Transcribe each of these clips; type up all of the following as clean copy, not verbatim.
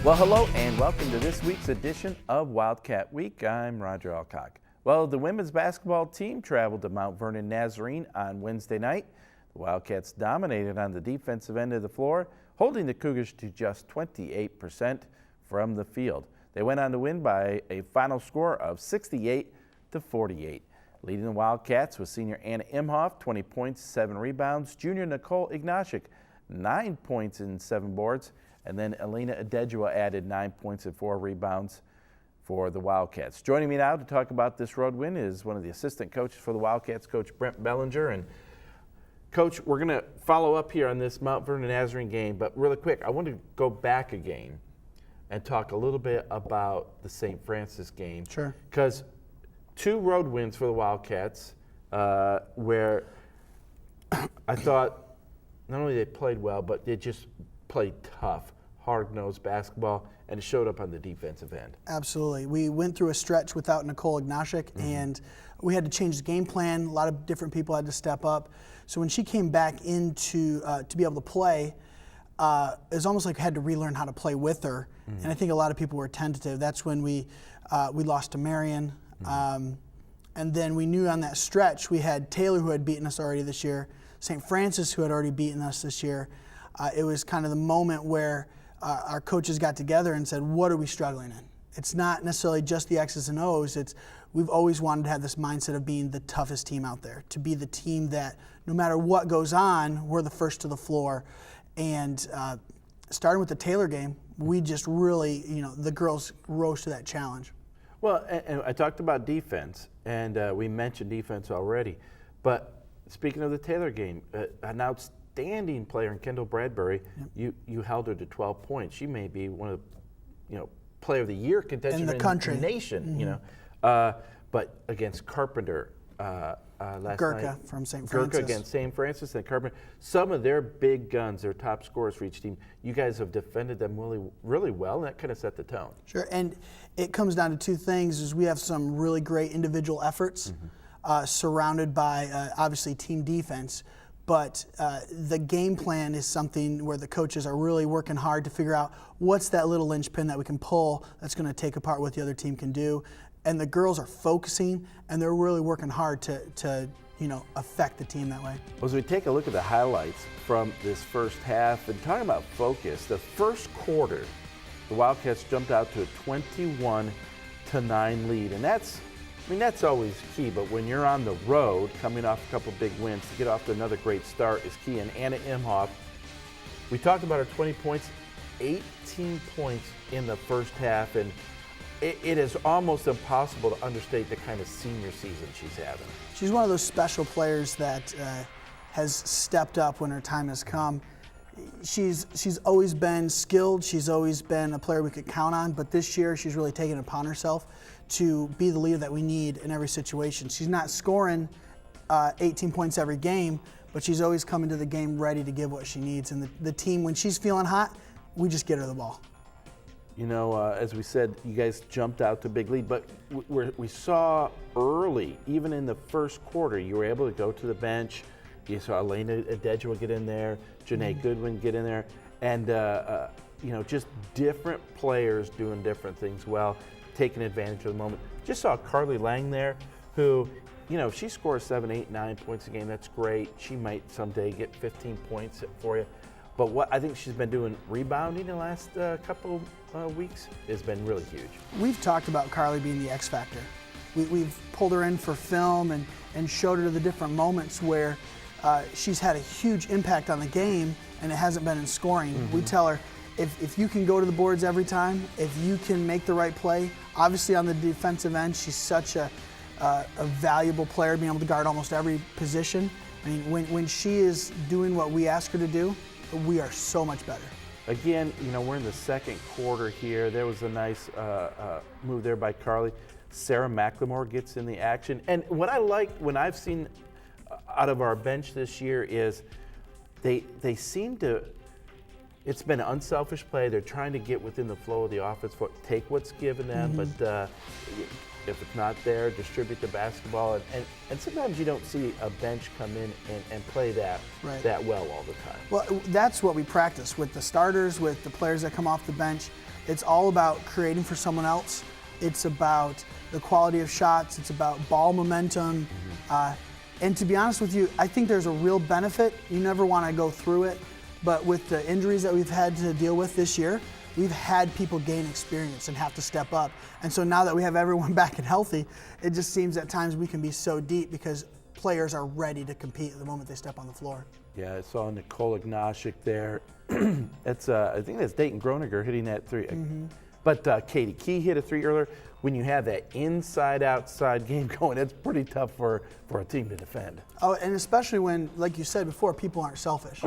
Well, hello and welcome to this week's edition of Wildcat Week. I'm Roger Alcock. Well, the women's basketball team traveled to Mount Vernon, Nazarene on Wednesday night. The Wildcats dominated on the defensive end of the floor, holding the Cougars to just 28% from the field. They went on to win by a final score of 68-48. Leading the Wildcats was senior Anna Imhoff, 20 points, 7 rebounds. Junior Nicole Ignashik, 9 points and 7 boards. And then Elena Adejua added 9 points and 4 rebounds for the Wildcats. Joining me now to talk about this road win is one of the assistant coaches for the Wildcats, Coach Brent Bellinger. And Coach, we're going to follow up here on this Mount Vernon Nazarene game, but really quick, I want to go back a game and talk a little bit about the St. Francis game. Sure. Because 2 road wins for the Wildcats, where I thought not only they played well, but they just played tough, hard-nosed basketball, and it showed up on the defensive end. Absolutely. We went through a stretch without Nicole Ignashik, and we had to change the game plan. A lot of different people had to step up. So when she came back into to be able to play, it was almost like I had to relearn how to play with her. And I think a lot of people were tentative. That's when we lost to Marion. And then we knew on that stretch we had Taylor, who had beaten us already this year, St. Francis, who had already beaten us this year. It was kind of the moment where our coaches got together and said, what are we struggling in? It's not necessarily just the X's and O's. We've always wanted to have this mindset of being the toughest team out there, to be the team that no matter what goes on, we're the first to the floor. And starting with the Taylor game, we just really, the girls rose to that challenge. Well, and I talked about defense, and we mentioned defense already. But speaking of the Taylor game, an outstanding player in Kendall Bradbury, you held her to 12 points. She may be one of the, player of the year contention in the country, the nation. But against Carpenter last Gurkha night, from St. Francis. Gurkha against St. Francis and Carpenter. Some of their big guns, their top scorers for each team. You guys have defended them really, really well, and that kind of set the tone. Sure, and it comes down to 2 things: is we have some really great individual efforts, surrounded by obviously team defense. But the game plan is something where the coaches are really working hard to figure out what's that little linchpin that we can pull that's going to take apart what the other team can do. And the girls are focusing, and they're really working hard to affect the team that way. As we take a look at the highlights from this first half, and talking about focus, the first quarter, the Wildcats jumped out to a 21-9 lead. And that's always key, but when you're on the road, coming off a couple big wins, to get off to another great start is key. And Anna Imhoff, we talked about her 20 points, 18 points in the first half, and it is almost impossible to understate the kind of senior season she's having. She's one of those special players that has stepped up when her time has come. She's always been skilled. She's always been a player we could count on, but this year she's really taken it upon herself to be the leader that we need in every situation. She's not scoring 18 points every game, but she's always coming to the game ready to give what she needs. And the team, when she's feeling hot, we just get her the ball. As we said, you guys jumped out to a big lead, but we saw early, even in the first quarter, you were able to go to the bench. You saw Elena Adejua get in there, Janae Goodwin get in there, and just different players doing different things well, taking advantage of the moment. Just saw Carly Lang there, who, she scores 7, 8, 9 points a game. That's great. She might someday get 15 points for you. But what I think she's been doing rebounding the last couple weeks has been really huge. We've talked about Carly being the X factor. We've pulled her in for film and showed her the different moments where she's had a huge impact on the game, and it hasn't been in scoring. We tell her, if you can go to the boards every time, if you can make the right play, obviously on the defensive end, she's such a valuable player, being able to guard almost every position. I mean, when she is doing what we ask her to do, we are so much better. Again, we're in the second quarter here. There was a nice move there by Carly. Sarah McLemore gets in the action. And what I like when I've seen out of our bench this year is they seem to, it's been unselfish play. They're trying to get within the flow of the offense, take what's given them. But if it's not there, distribute the basketball. And sometimes you don't see a bench come in and play that well all the time. Well, that's what we practice with the starters, with the players that come off the bench. It's all about creating for someone else. It's about the quality of shots. It's about ball momentum. And to be honest with you, I think there's a real benefit. You never want to go through it, but with the injuries that we've had to deal with this year, we've had people gain experience and have to step up. And so now that we have everyone back and healthy, it just seems at times we can be so deep because players are ready to compete the moment they step on the floor. Yeah, I saw Nicole Ignacic there. That's I think that's Dayton Groninger hitting that three. But Katie Key hit a three earlier. When you have that inside-outside game going, it's pretty tough for a team to defend. Oh, and especially when, like you said before, people aren't selfish.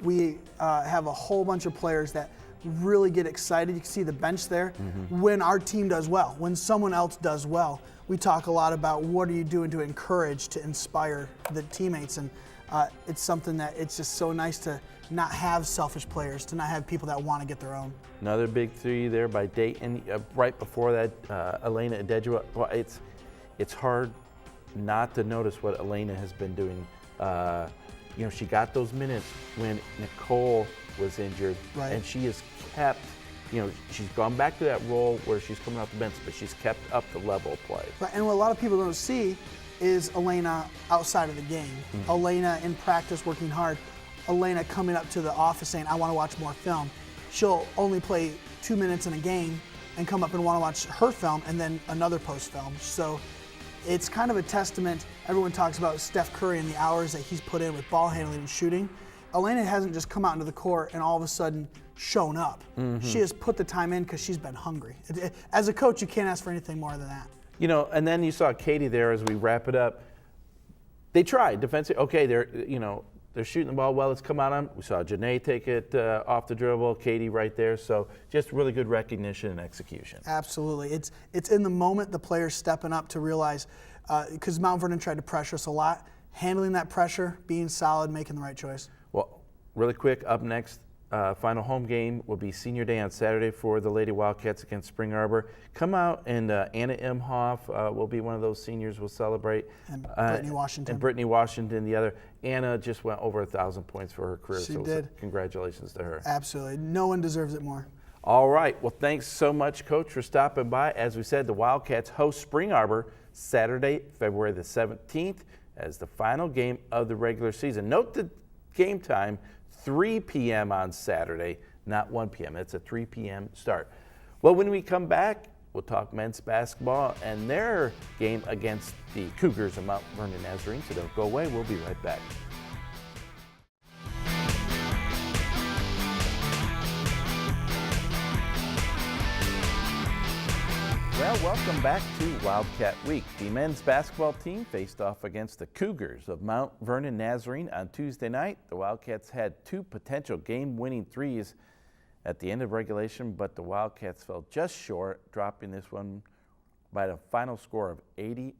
We have a whole bunch of players that really get excited. You can see the bench there. When our team does well, when someone else does well, we talk a lot about what are you doing to encourage, to inspire the teammates. And it's something that it's just so nice to not have selfish players, to not have people that want to get their own. Another big three there by Dayton. Right before that, Elena Adejua. Well, it's hard not to notice what Elena has been doing. She got those minutes when Nicole was injured, and she has kept, she's gone back to that role where she's coming off the bench, but she's kept up the level of play. Right, and what a lot of people don't see is Elena outside of the game. Elena in practice working hard. Elena coming up to the office saying, I want to watch more film. She'll only play 2 minutes in a game and come up and want to watch her film and then another post film. So it's kind of a testament. Everyone talks about Steph Curry and the hours that he's put in with ball handling and shooting. Elena hasn't just come out into the court and all of a sudden shown up. She has put the time in because she's been hungry. As a coach, you can't ask for anything more than that. And then you saw Katie there as we wrap it up. They tried defensive. Okay, they're shooting the ball well. It's come out on them. We saw Janae take it off the dribble. Katie right there. So just really good recognition and execution. Absolutely. It's in the moment the players stepping up to realize, because Mount Vernon tried to pressure us a lot, handling that pressure, being solid, making the right choice. Well, really quick, up next, final home game will be Senior Day on Saturday for the Lady Wildcats against Spring Arbor. Come out, and Anna Imhoff will be one of those seniors we'll celebrate. And Brittany Washington. And Brittany Washington, the other. Anna just went over 1,000 points for her career. She did. Congratulations to her. Absolutely. No one deserves it more. All right. Well, thanks so much, Coach, for stopping by. As we said, the Wildcats host Spring Arbor Saturday, February the 17th, as the final game of the regular season. Note the game time, 3 p.m. on Saturday, not 1 p.m. It's a 3 p.m. start. Well, when we come back, we'll talk men's basketball and their game against the Cougars of Mount Vernon Nazarene. So don't go away. We'll be right back. Well, welcome back to Wildcat Week. The men's basketball team faced off against the Cougars of Mount Vernon Nazarene on Tuesday night. The Wildcats had 2 potential game-winning threes at the end of regulation, but the Wildcats fell just short, dropping this one by the final score of 83-81.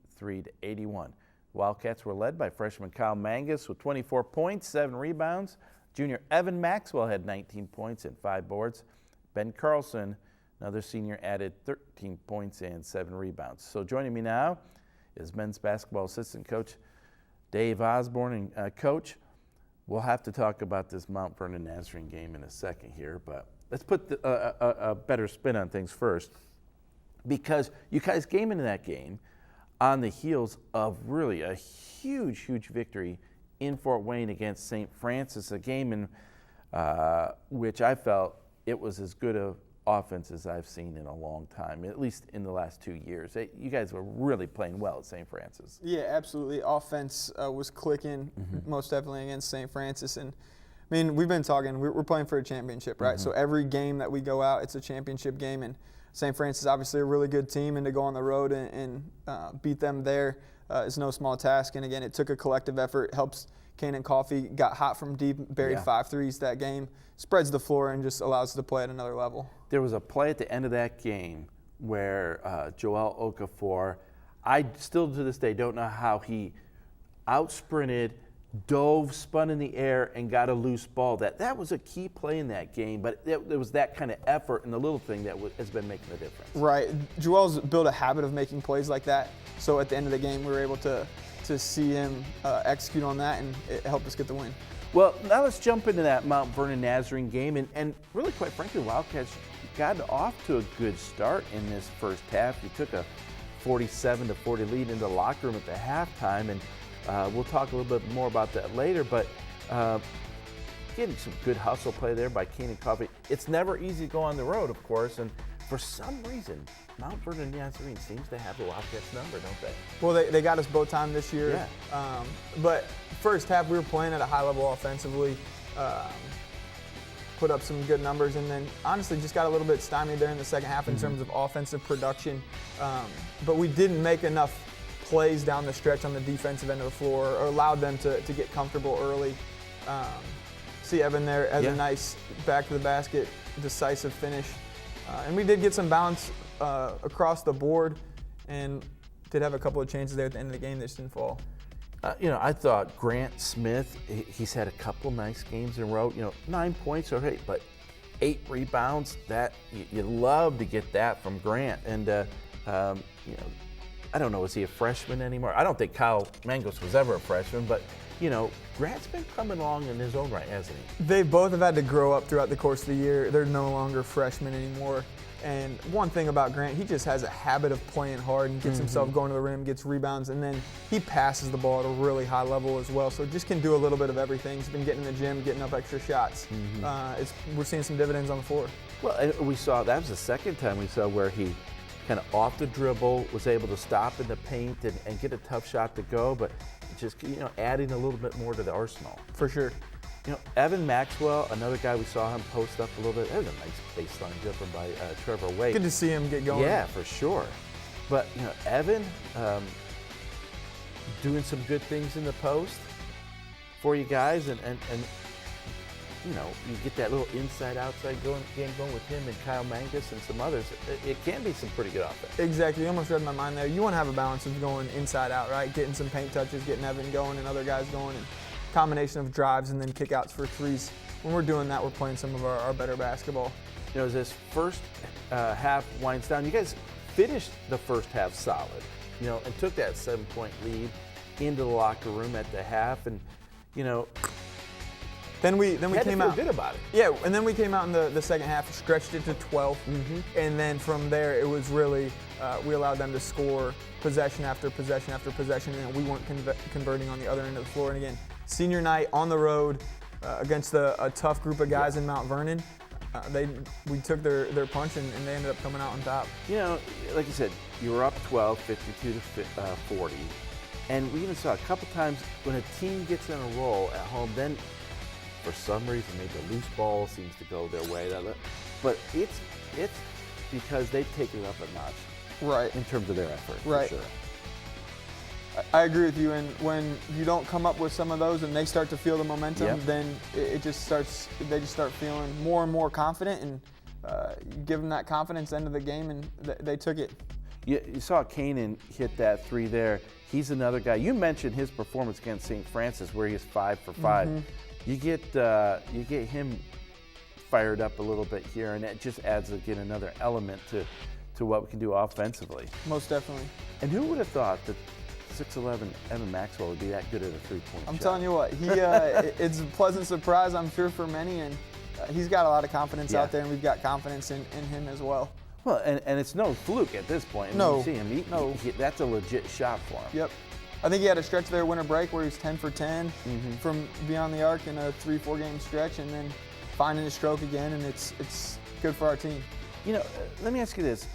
The Wildcats were led by freshman Kyle Mangus with 24 points, 7 rebounds. Junior Evan Maxwell had 19 points and 5 boards. Ben Carlson, another senior, added 13 points and 7 rebounds. So joining me now is men's basketball assistant coach Dave Osborn. And Coach, we'll have to talk about this Mount Vernon Nazarene game in a second here, but let's put a better spin on things first, because you guys came into that game on the heels of really a huge, huge victory in Fort Wayne against St. Francis, a game in which I felt it was as good of offense as I've seen in a long time, at least in the last 2 years. You guys were really playing well at St. Francis. Yeah, absolutely. Offense was clicking most definitely against St. Francis. And I mean, we've been talking, we're playing for a championship, right? So every game that we go out, it's a championship game. And St. Francis is obviously a really good team, and to go on the road and beat them there is no small task. And again, it took a collective effort. It helps Kanan Coffey got hot from deep, buried 5 threes that game, spreads the floor, and just allows us to play at another level. There was a play at the end of that game where Joel Okafor, I still to this day don't know how he out-sprinted dove, spun in the air, and got a loose ball. That was a key play in that game, but it was that kind of effort and the little thing that has been making the difference. Right. Joel's built a habit of making plays like that, so at the end of the game, we were able to see him execute on that, and it helped us get the win. Well, now let's jump into that Mount Vernon Nazarene game, and really, quite frankly, Wildcats got off to a good start in this first half. You took a 47-40 lead into the locker room at the halftime, and we'll talk a little bit more about that later, but getting some good hustle play there by Keenan Coffey. It's never easy to go on the road, of course, and for some reason, Mount Vernon Nazarene seems to have the Wildcats number, don't they? Well, they got us both time this year. Yeah. But first half, we were playing at a high level offensively, put up some good numbers, and then honestly just got a little bit stymied there in the second half in terms of offensive production. But we didn't make enough plays down the stretch on the defensive end of the floor or allowed them to get comfortable early. See Evan there as a nice back to the basket, decisive finish. And we did get some balance across the board and did have a couple of chances there at the end of the game that just didn't fall. I thought Grant Smith, he's had a couple nice games in a row. 9 points, okay, but 8 rebounds, that you love to get that from Grant. And, I don't know, is he a freshman anymore? I don't think Kyle Mangos was ever a freshman, but, Grant's been coming along in his own right, hasn't he? They both have had to grow up throughout the course of the year. They're no longer freshmen anymore. And one thing about Grant, he just has a habit of playing hard and gets himself going to the rim, gets rebounds, and then he passes the ball at a really high level as well. So just can do a little bit of everything. He's been getting in the gym, getting up extra shots. We're seeing some dividends on the floor. Well, and we saw, that was the second time we saw where he kind of off the dribble was able to stop in the paint and get a tough shot to go, but just, adding a little bit more to the arsenal. For sure. Evan Maxwell, another guy we saw him post up a little bit. That was a nice baseline jumper by Trevor Wade. Good to see him get going. Yeah, for sure. But, Evan doing some good things in the post for you guys, and you get that little inside-outside game going with him and Kyle Mangus and some others. It can be some pretty good offense. Exactly. You almost read my mind there. You want to have a balance of going inside-out, right? Getting some paint touches, getting Evan going and other guys going, and combination of drives and then kickouts for threes. When we're doing that, we're playing some of our better basketball. As this first half winds down, you guys finished the first half solid, and took that 7-point lead into the locker room at the half, and, Then we came out good about it. Yeah, and then we came out in the second half, stretched it to 12, and then from there it was really we allowed them to score possession after possession after possession, and we weren't converting on the other end of the floor. And again, senior night on the road against a tough group of guys in Mount Vernon. We took their punch and they ended up coming out on top. Like you said, you were up 12, 52-40, and we even saw a couple times when a team gets in a roll at home, then for some reason, maybe a loose ball seems to go their way. But it's because they've taken it up a notch, right, in terms of their effort. Right. For sure. I agree with you. And when you don't come up with some of those, and they start to feel the momentum, then it just starts. They just start feeling more and more confident, and you give them that confidence end of the game, and they took it. You saw Kanan hit that 3 there. He's another guy. You mentioned his performance against St. Francis, where he is 5 for 5. You get him fired up a little bit here, and it just adds again another element to what we can do offensively. Most definitely. And who would have thought that 6'11" Evan Maxwell would be that good at a 3-point shot? I'm telling you what, it's a pleasant surprise, I'm sure, for many, and he's got a lot of confidence out there, and we've got confidence in him as well. Well, and it's no fluke at this point. No. You see him, that's a legit shot for him. Yep. I think he had a stretch there, winter break, where he's 10 for 10 from beyond the arc in a 3-4 game stretch, and then finding his stroke again, and it's good for our team. Let me ask you this.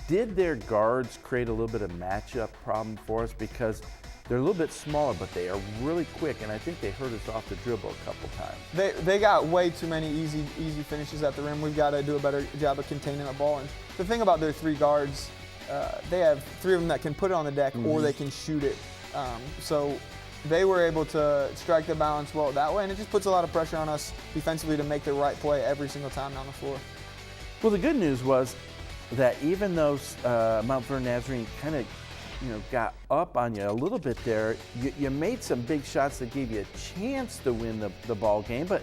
Did their guards create a little bit of matchup problem for us? Because they're a little bit smaller, but they are really quick, and I think they hurt us off the dribble a couple times. They got way too many easy finishes at the rim. We've got to do a better job of containing the ball. And the thing about their 3 guards, they have 3 of them that can put it on the deck or they can shoot it. So they were able to strike the balance well that way, and it just puts a lot of pressure on us defensively to make the right play every single time down the floor. Well, the good news was that even though Mount Vernon Nazarene kind of got up on you a little bit there. You made some big shots that gave you a chance to win the ball game, but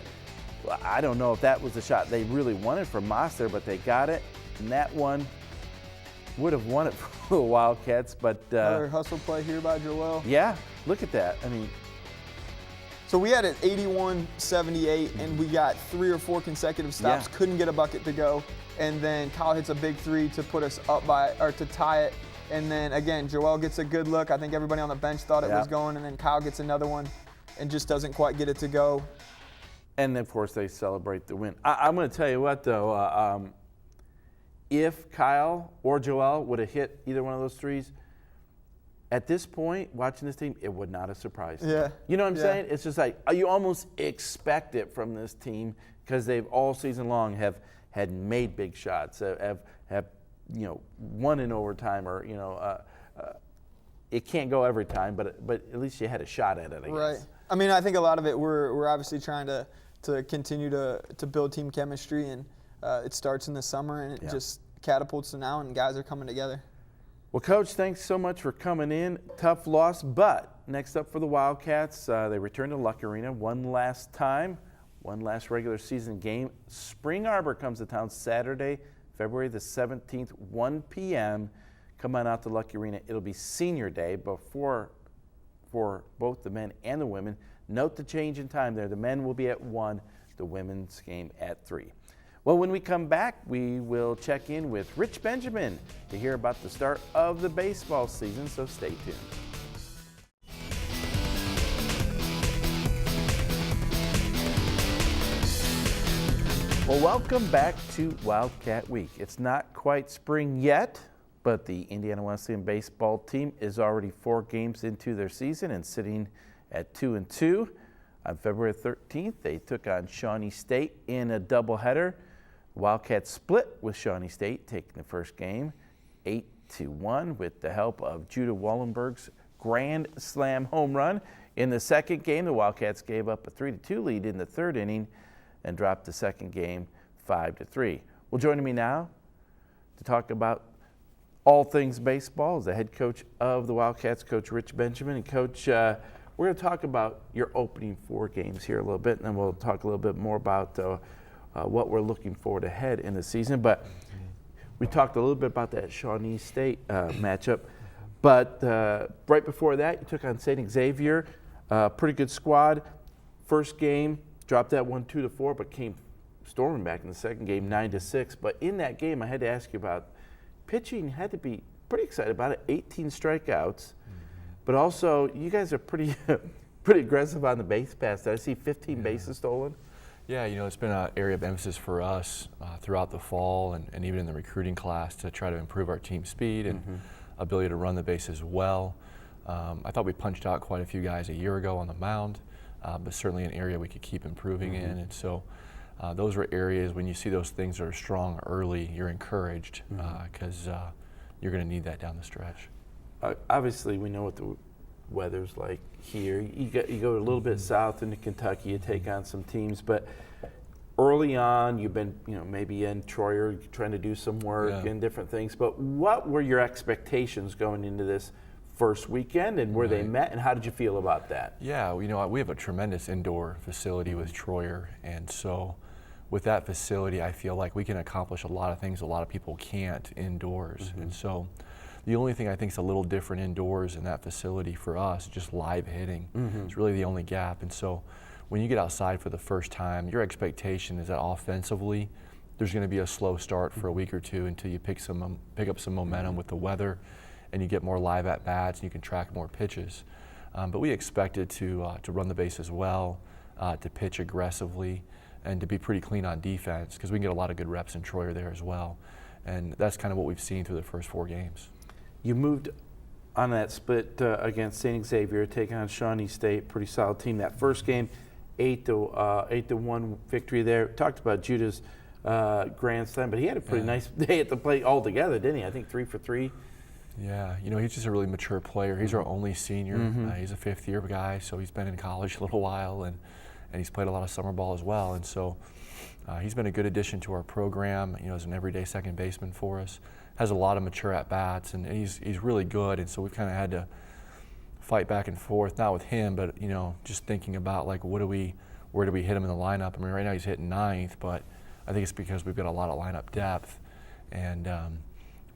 I don't know if that was the shot they really wanted from Moss there, but they got it, and that one would have won it for the Wildcats. But another hustle play here by Joel. Yeah, look at that. I mean, so we had an 81-78, and we got 3 or 4 consecutive stops. Yeah. Couldn't get a bucket to go, and then Kyle hits a big 3 to put us up to tie it. And then again, Joel gets a good look. I think everybody on the bench thought it was going, and then Kyle gets another one, and just doesn't quite get it to go. And of course, they celebrate the win. I'm going to tell you what, though. If Kyle or Joel would have hit either one of those threes, at this point, watching this team, it would not have surprised me. Yeah. You know what I'm saying? It's just like you almost expect it from this team because they've all season long had made big shots, have won in overtime, or it can't go every time, but at least you had a shot at it. I guess. Right. I mean, I think a lot of it we're obviously trying to continue to build team chemistry, and it starts in the summer, and it just catapults to now, and guys are coming together. Well, Coach, thanks so much for coming in. Tough loss, but next up for the Wildcats, they return to Luck Arena one last time, one last regular season game. Spring Arbor comes to town Saturday, February the 17th, 1 p.m. Come on out to Luck Arena. It'll be senior day for both the men and the women. Note the change in time there. The men will be at 1, the women's game at 3. Well, when we come back, we will check in with Rich Benjamin to hear about the start of the baseball season, so stay tuned. Well, welcome back to Wildcat Week. It's not quite spring yet, but the Indiana Wesleyan baseball team is already 4 games into their season and sitting at 2-2. On February 13th, they took on Shawnee State in a doubleheader. Wildcats split with Shawnee State, taking the first game 8-1 with the help of Judah Wallenberg's grand slam home run. In the second game, the Wildcats gave up a 3-2 lead in the third inning and dropped the second game 5-3. Well, joining me now to talk about all things baseball is the head coach of the Wildcats, Coach Rich Benjamin. And Coach, we're going to talk about your opening 4 games here a little bit, and then we'll talk a little bit more about what we're looking forward ahead in the season. But we talked a little bit about that Shawnee State matchup. But right before that, you took on St. Xavier, pretty good squad. First game, dropped that one 2-4, but came storming back in the second game 9-6. But in that game, I had to ask you about pitching. Had to be pretty excited about it. 18 strikeouts, but also you guys are pretty aggressive on the base pass. Did I see 15 bases stolen? Yeah, it's been an area of emphasis for us throughout the fall and even in the recruiting class to try to improve our team speed and ability to run the bases well. I thought we punched out quite a few guys a year ago on the mound, but certainly an area we could keep improving in. And so those were areas when you see those things that are strong early, you're encouraged because you're going to need that down the stretch. Obviously, we know what the weather's like here. You go a little bit south into Kentucky, you take on some teams, but early on you've been maybe in Troy or trying to do some work and different things. But what were your expectations going into this first weekend, and were they met, and how did you feel about that? Yeah, we have a tremendous indoor facility with Troyer, and so with that facility I feel like we can accomplish a lot of things a lot of people can't indoors. And so the only thing I think is a little different indoors in that facility for us is just live hitting. It's really the only gap. And so when you get outside for the first time, your expectation is that offensively there's going to be a slow start for a week or two until you pick up some momentum with the weather and you get more live at-bats and you can track more pitches. But we expected to run the bases well, to pitch aggressively, and to be pretty clean on defense because we can get a lot of good reps in Troyer there as well. And that's kind of what we've seen through the first 4 games. You moved on that split against St. Xavier, taking on Shawnee State, pretty solid team. That first game, 8-1 victory there. Talked about Judah's grand slam, but he had a pretty nice day at the plate altogether, didn't he? I think 3 for 3. Yeah, he's just a really mature player. He's our only senior. He's a 5th-year guy, so he's been in college a little while, and he's played a lot of summer ball as well. And so he's been a good addition to our program, as an everyday second baseman for us. has a lot of mature at-bats, and he's really good. And so we've kind of had to fight back and forth, not with him, but just thinking about like where do we hit him in the lineup. I mean, right now he's hitting ninth, but I think it's because we've got a lot of lineup depth. And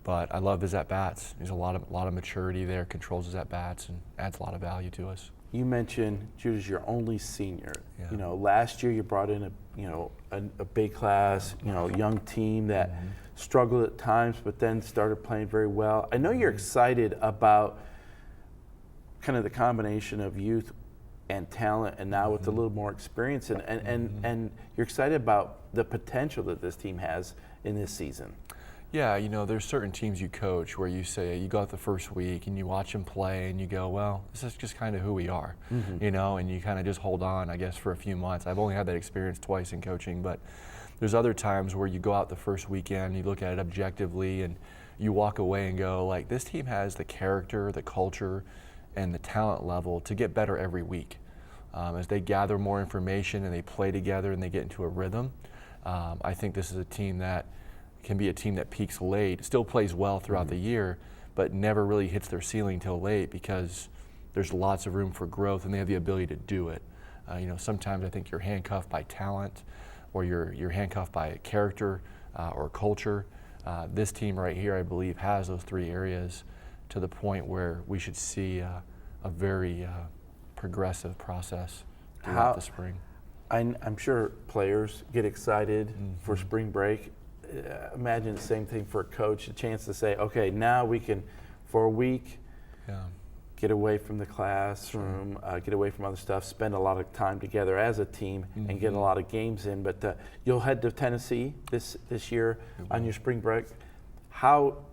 but I love his at-bats. There's a lot of maturity there, controls his at-bats, and adds a lot of value to us. You mentioned Judah's your only senior. Yeah. Last year you brought in a big class, young team that struggled at times, but then started playing very well. I know you're excited about kind of the combination of youth and talent, and now with a little more experience, and you're excited about the potential that this team has in this season. Yeah, there's certain teams you coach where you say, you go out the first week and you watch them play and you go, well, this is just kind of who we are, and you kind of just hold on, I guess, for a few months. I've only had that experience twice in coaching, but there's other times where you go out the first weekend, you look at it objectively, and you walk away and go, like, this team has the character, the culture, and the talent level to get better every week. As they gather more information and they play together and they get into a rhythm, I think this is a team that can be a team that peaks late, still plays well throughout the year, but never really hits their ceiling till late because there's lots of room for growth and they have the ability to do it. Sometimes I think you're handcuffed by talent or you're handcuffed by character or culture. This team right here, I believe, has those three areas to the point where we should see a very progressive process throughout the spring. I'm sure players get excited for spring break. Imagine the same thing for a coach, a chance to say, okay, now we can, for a week, get away from the classroom, get away from other stuff, spend a lot of time together as a team, and get a lot of games in. But you'll head to Tennessee this year on your spring break.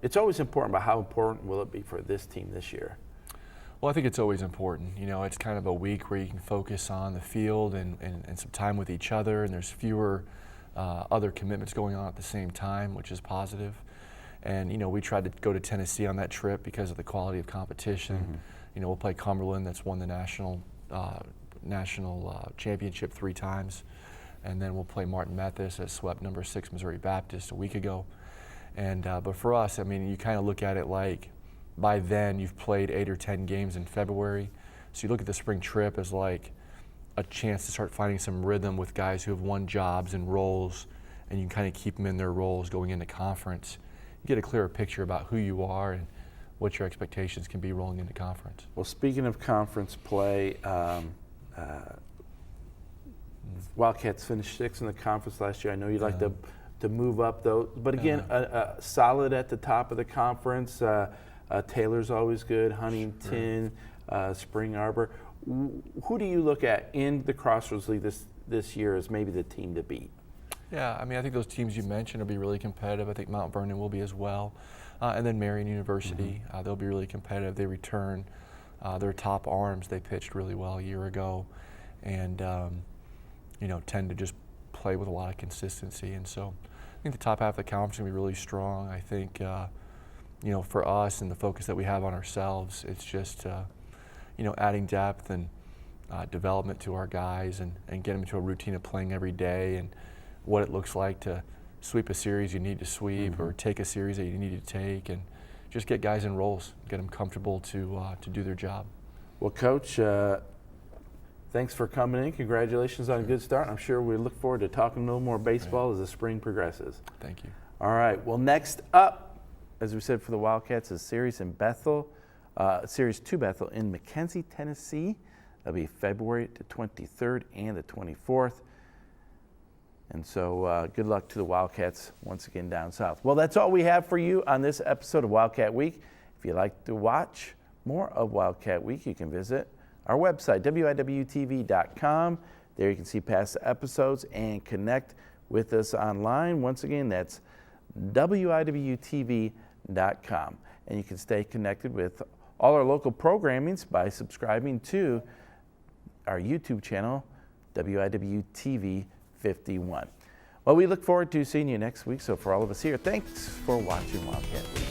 It's always important, but how important will it be for this team this year? Well, I think it's always important. It's kind of a week where you can focus on the field and some time with each other, and there's fewer other commitments going on at the same time, which is positive. And we tried to go to Tennessee on that trip because of the quality of competition. We'll play Cumberland, that's won the national championship 3 times, and then we'll play Martin Methodist, that swept number 6 Missouri Baptist a week ago. And but for us, I mean, you kind of look at it like by then you've played 8 or 10 games in February, so you look at the spring trip as like a chance to start finding some rhythm with guys who have won jobs and roles, and you can kind of keep them in their roles going into conference. You get a clearer picture about who you are and what your expectations can be rolling into conference. Well, speaking of conference play, Wildcats finished 6th in the conference last year. I know you'd like to move up, though. But again, solid at the top of the conference. Taylor's always good, Huntington, Spring Arbor. Who do you look at in the Crossroads League this year as maybe the team to beat? Yeah, I mean, I think those teams you mentioned will be really competitive. I think Mount Vernon will be as well. And then Marion University, they'll be really competitive. They return their top arms. They pitched really well a year ago and, tend to just play with a lot of consistency. And so I think the top half of the conference is going to be really strong. I think, for us and the focus that we have on ourselves, it's just, adding depth and development to our guys and get them into a routine of playing every day and what it looks like to sweep a series you need to sweep or take a series that you need to take, and just get guys in roles, get them comfortable to do their job. Well, Coach, thanks for coming in. Congratulations on a good start. I'm sure we look forward to talking a little more baseball as the spring progresses. Thank you. All right. Well, next up, as we said for the Wildcats, is Series in Bethel. Series 2 Bethel in McKenzie, Tennessee. That'll be February the 23rd and the 24th. And so good luck to the Wildcats once again down south. Well, that's all we have for you on this episode of Wildcat Week. If you'd like to watch more of Wildcat Week, you can visit our website, wiwtv.com. There you can see past episodes and connect with us online. Once again, that's wiwtv.com. And you can stay connected with all our local programmings by subscribing to our YouTube channel, WIWTV 51. Well, we look forward to seeing you next week. So for all of us here, thanks for watching Wildcat Week.